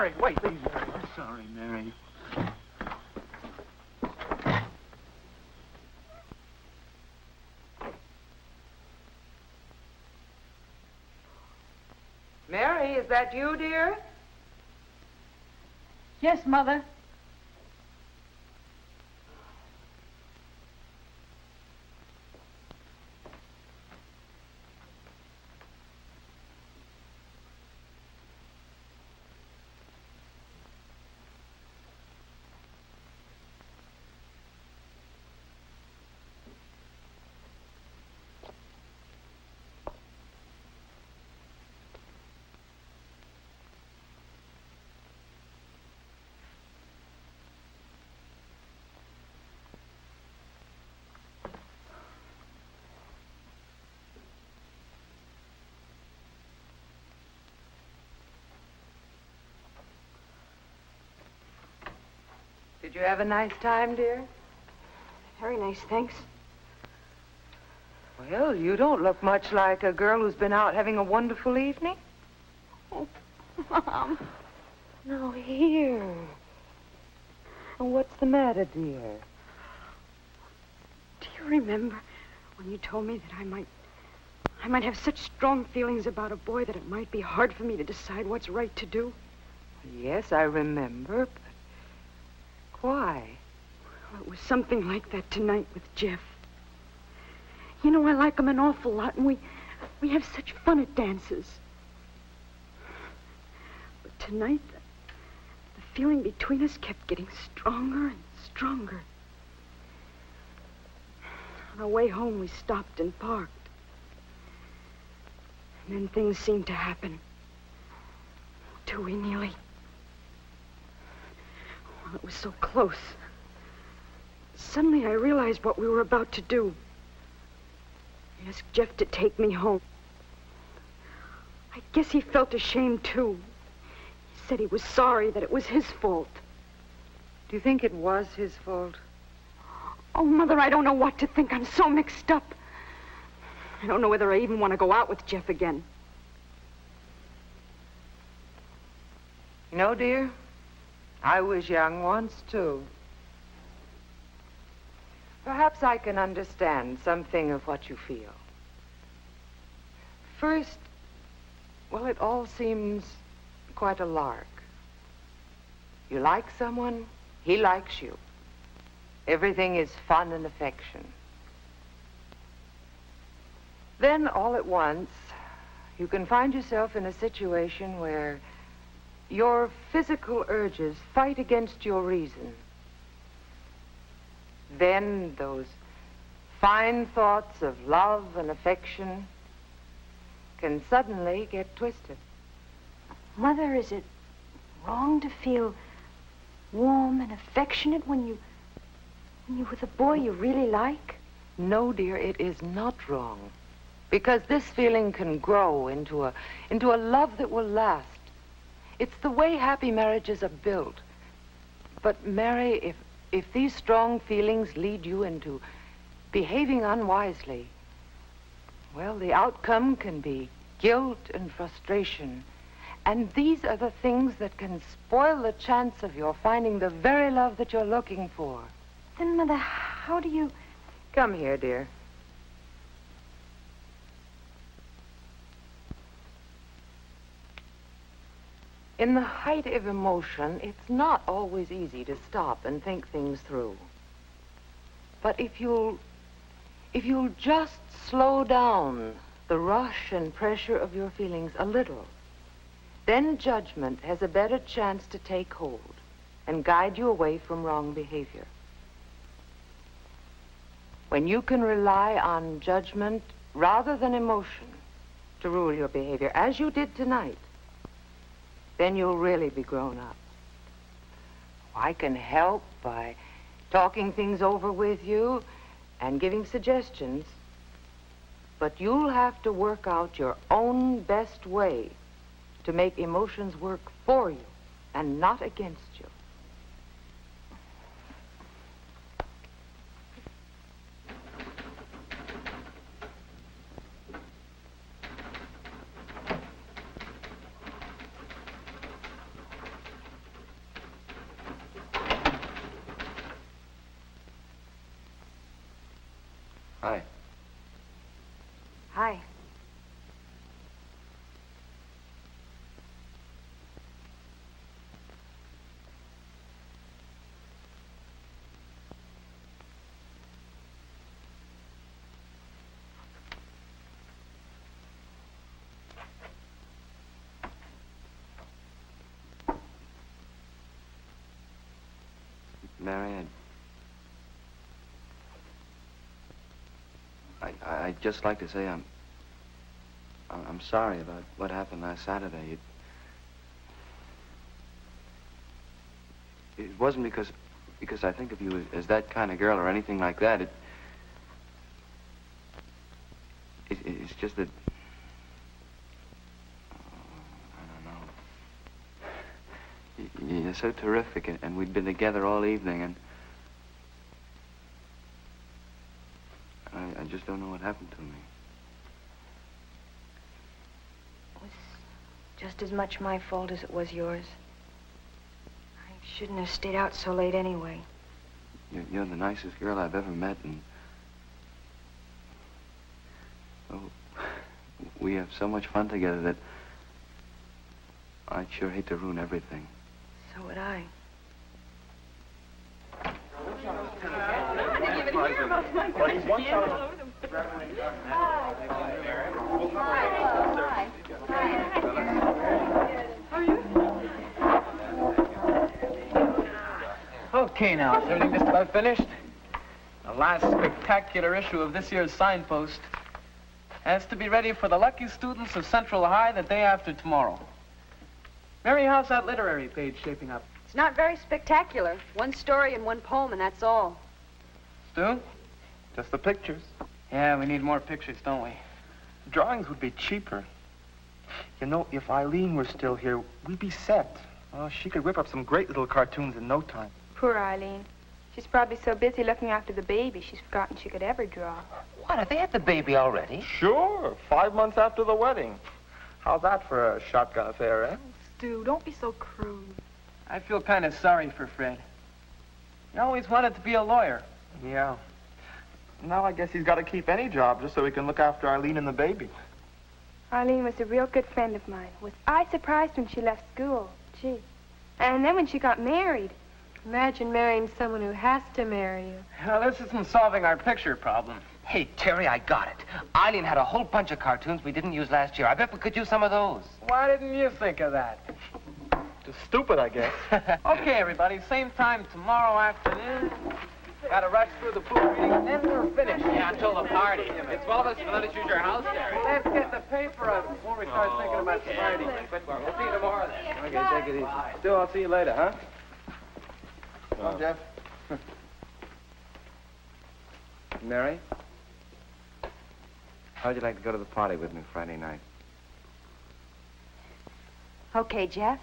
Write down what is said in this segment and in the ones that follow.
Mary, wait, please, Mary. I'm sorry, Mary. Mary, is that you, dear? Yes, Mother. Did you have a nice time, dear? Very nice, thanks. Well, you don't look much like a girl who's been out having a wonderful evening. Oh, Mom. No, here. Oh, what's the matter, dear? Do you remember when you told me that I might have such strong feelings about a boy that it might be hard for me to decide what's right to do? Yes, I remember, but why? Well, it was something like that tonight with Jeff. You know, I like him an awful lot, and we have such fun at dances. But tonight, the feeling between us kept getting stronger and stronger. On our way home, we stopped and parked. And then things seemed to happen. Too nearly. Well, it was so close. Suddenly, I realized what we were about to do. I asked Jeff to take me home. I guess he felt ashamed, too. He said he was sorry, that it was his fault. Do you think it was his fault? Oh, Mother, I don't know what to think. I'm so mixed up. I don't know whether I even want to go out with Jeff again. You know, dear, I was young once, too. Perhaps I can understand something of what you feel. First, well, it all seems quite a lark. You like someone, he likes you. Everything is fun and affection. Then, all at once, you can find yourself in a situation where your physical urges fight against your reason. Then those fine thoughts of love and affection can suddenly get twisted. Mother, is it wrong to feel warm and affectionate when you're with a boy you really like? No, dear, it is not wrong. Because this feeling can grow into a love that will last. It's the way happy marriages are built. But, Mary, if these strong feelings lead you into behaving unwisely, well, the outcome can be guilt and frustration. And these are the things that can spoil the chance of your finding the very love that you're looking for. Then, Mother, how do you... Come here, dear. In the height of emotion, it's not always easy to stop and think things through. But if you'll just slow down the rush and pressure of your feelings a little, then judgment has a better chance to take hold and guide you away from wrong behavior. When you can rely on judgment rather than emotion to rule your behavior, as you did tonight, then you'll really be grown up. I can help by talking things over with you and giving suggestions, but you'll have to work out your own best way to make emotions work for you and not against you. Hi. Hi. Mary, I'd just like to say I'm sorry about what happened last Saturday. It wasn't because I think of you as that kind of girl or anything like that. It's just that I don't know. You're so terrific, and we'd been together all evening, and I just don't know what happened to me. It was just as much my fault as it was yours. I shouldn't have stayed out so late anyway. You're the nicest girl I've ever met, and we have so much fun together that I'd sure hate to ruin everything. So would I. Okay, now, is everything just about finished? The last spectacular issue of this year's Signpost has to be ready for the lucky students of Central High the day after tomorrow. Mary, how's that literary page shaping up? It's not very spectacular. One story and one poem, and that's all. Stu? Just the pictures. Yeah, we need more pictures, don't we? Drawings would be cheaper. You know, if Eileen were still here, we'd be set. Oh, she could whip up some great little cartoons in no time. Poor Eileen. She's probably so busy looking after the baby, she's forgotten she could ever draw. What, have they had the baby already? Sure, 5 months after the wedding. How's that for a shotgun affair, eh? Stu, don't be so crude. I feel kind of sorry for Fred. He always wanted to be a lawyer. Yeah. Now I guess he's got to keep any job just so he can look after Eileen and the baby. Eileen was a real good friend of mine. Was I surprised when she left school? Gee. And then when she got married. Imagine marrying someone who has to marry you. Well, this isn't solving our picture problem. Hey, Terry, I got it. Eileen had a whole bunch of cartoons we didn't use last year. I bet we could use some of those. Why didn't you think of that? Just stupid, I guess. Okay, everybody, same time tomorrow afternoon. Gotta rush through the book reading, and then we're finished. Yeah, until the party. It's one of us to let us use your house, Terry. Let's get the paper up before we start thinking about the party. We'll see you tomorrow, then. Okay, take it easy. Stu, I'll see you later, huh? Come on, Jeff. Mary? How'd you like to go to the party with me Friday night? Okay, Jeff.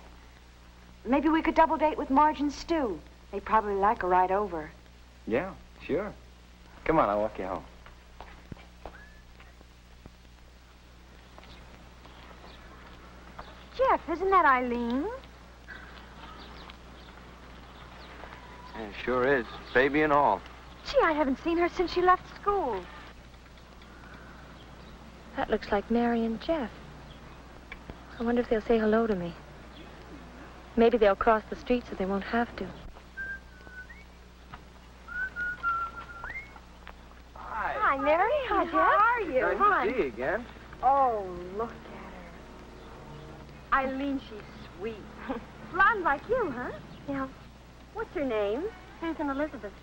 Maybe we could double date with Marge and Stu. They'd probably like a ride over. Yeah, sure. Come on, I'll walk you home. Jeff, isn't that Eileen? Yeah, it sure is. Baby and all. Gee, I haven't seen her since she left school. That looks like Mary and Jeff. I wonder if they'll say hello to me. Maybe they'll cross the street so they won't have to. Hi, Mary. Hi, Jeff. How are you? Nice to see you again. Oh, look at her. Eileen, she's sweet. Blonde like you, huh? Yeah. What's her name? Susan Elizabeth.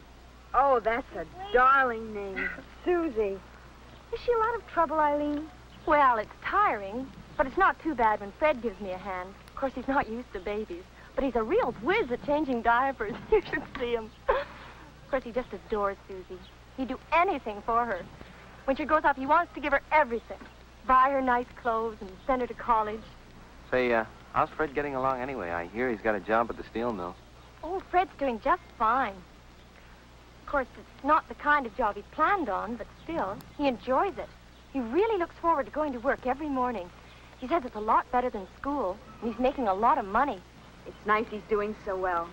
Oh, that's a darling name. Susie. Is she a lot of trouble, Eileen? Well, it's tiring, but it's not too bad when Fred gives me a hand. Of course, he's not used to babies, but he's a real whiz at changing diapers. You should see him. Of course, he just adores Susie. He'd do anything for her. When she grows up, he wants to give her everything. Buy her nice clothes and send her to college. Say, how's Fred getting along anyway? I hear he's got a job at the steel mill. Oh, Fred's doing just fine. Of course, it's not the kind of job he planned on, but still, he enjoys it. He really looks forward to going to work every morning. He says it's a lot better than school, and he's making a lot of money. It's nice he's doing so well.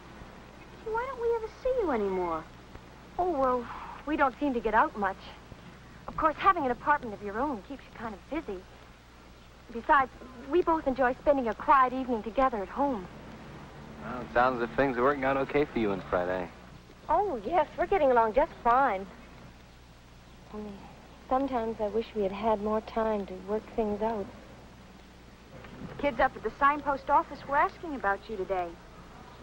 Why don't we ever see you anymore? Oh, well, we don't seem to get out much. Of course, having an apartment of your own keeps you kind of busy. Besides, we both enjoy spending a quiet evening together at home. Well, it sounds as if things are working out okay for you and Fred, eh? Oh, yes, we're getting along just fine. Only sometimes I wish we had had more time to work things out. Kids up at the signpost office were asking about you today.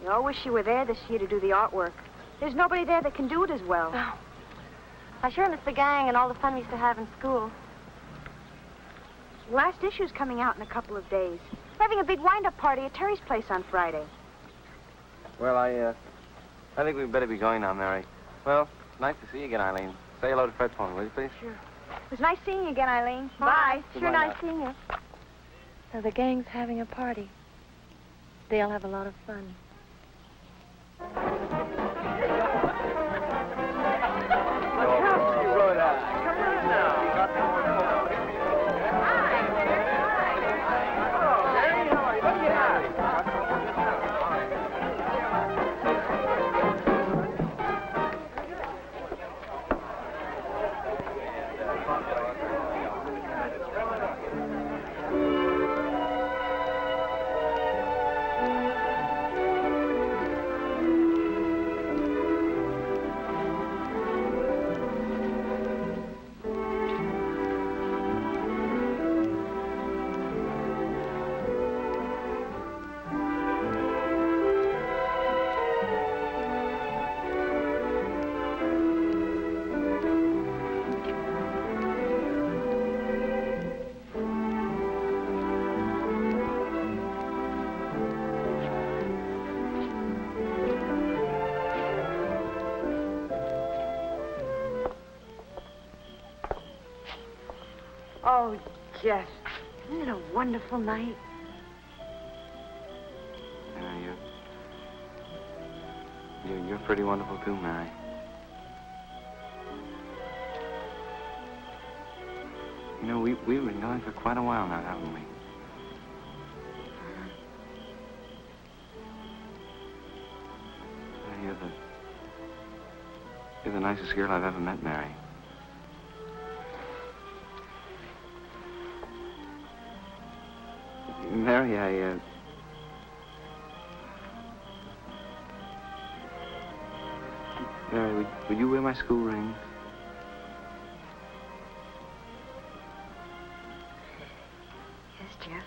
They all wish you were there this year to do the artwork. There's nobody there that can do it as well. Oh, I sure miss the gang and all the fun we used to have in school. The last issue's coming out in a couple of days. We're having a big wind-up party at Terry's place on Friday. Well, I think we'd better be going now, Mary. Well, nice to see you again, Eileen. Say hello to Fred for me, will you, please? Sure. It was nice seeing you again, Eileen. Bye. Goodbye Sure nice now. seeing you. So the gang's having a party. They'll have a lot of fun. Oh, Jeff, isn't it a wonderful night? Yeah, you're pretty wonderful too, Mary. You know, we've been going for quite a while now, haven't we? Yeah, you're the nicest girl I've ever met, Mary. Mary, Mary, would you wear my school ring? Yes, Jeff.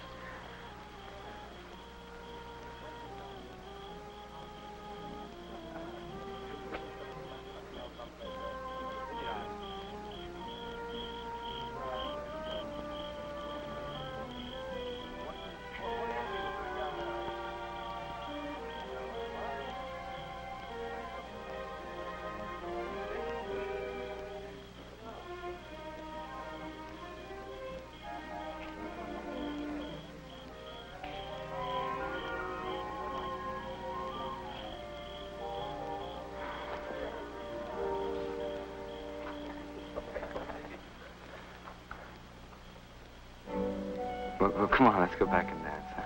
Well, come on, let's go back and dance. Huh?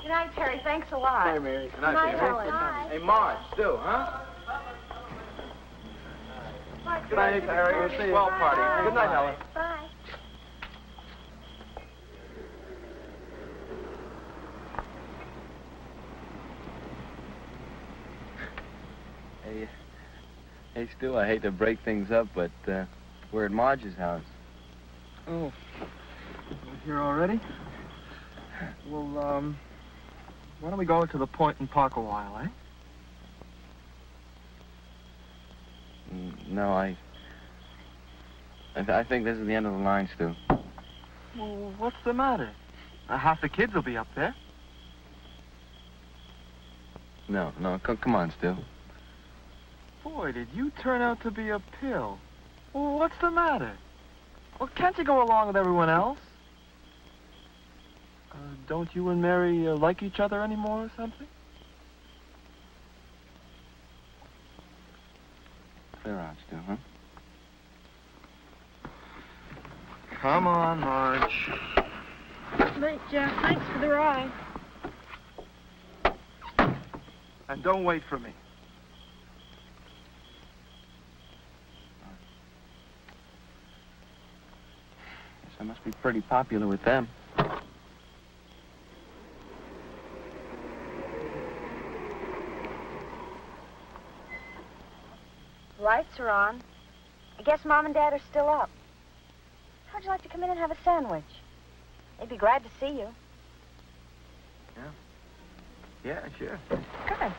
Good night, Terry. Thanks a lot. Hey, Mary. Good Night, night, Helen. Hey, Marge, Stu, huh? Good night, Terry. We'll see you. Swell party. Good night, Helen. Bye. Hey, Stu, I hate to break things up, but we're at Marge's house. Oh. Here already? Well, why don't we go to the point and park a while, eh? No, I think this is the end of the line, Stu. Well, what's the matter? Half the kids will be up there. No, come on, Stu. Boy, did you turn out to be a pill. Well, what's the matter? Well, can't you go along with everyone else? Don't you and Mary like each other anymore or something? Clear out, Stu, huh? Come on, Marge. Late, Jeff. Thanks for the ride. And don't wait for me. Guess I must be pretty popular with them. Lights are on. I guess Mom and Dad are still up. How'd you like to come in and have a sandwich? They'd be glad to see you. Yeah, sure. Good.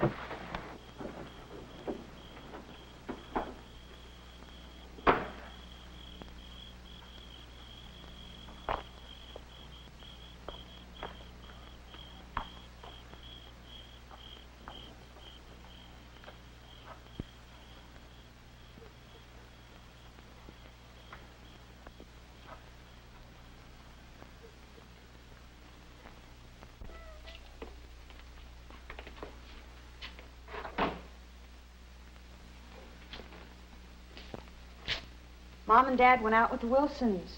Mom and Dad went out with the Wilsons.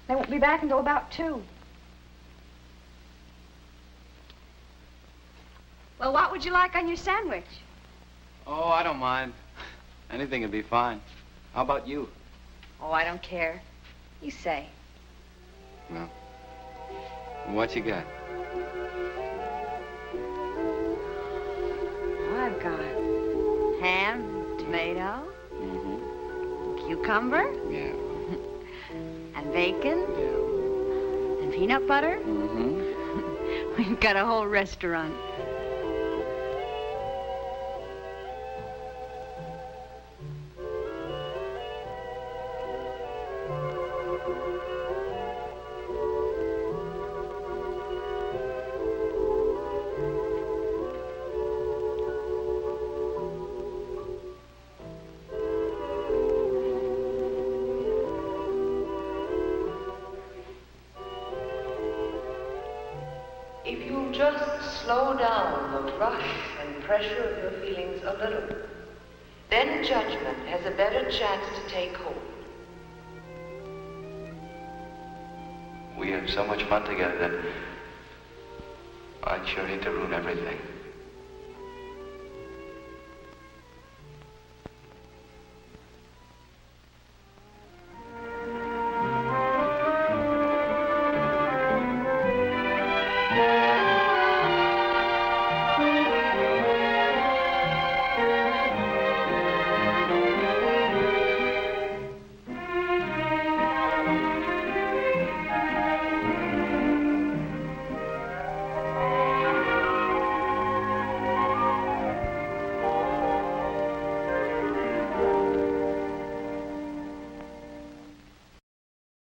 They won't be back until about 2. Well, what would you like on your sandwich? Oh, I don't mind. Anything would be fine. How about you? Oh, I don't care. You say. Well, what you got? Oh, I've got ham, tomato, cucumber, Yeah. and bacon, Yeah. and peanut butter. Mm-hmm. We've got a whole restaurant. If you'll just slow down the rush and pressure of your feelings a little, then judgment has a better chance to take hold. We had so much fun together that I'd sure hate to ruin everything.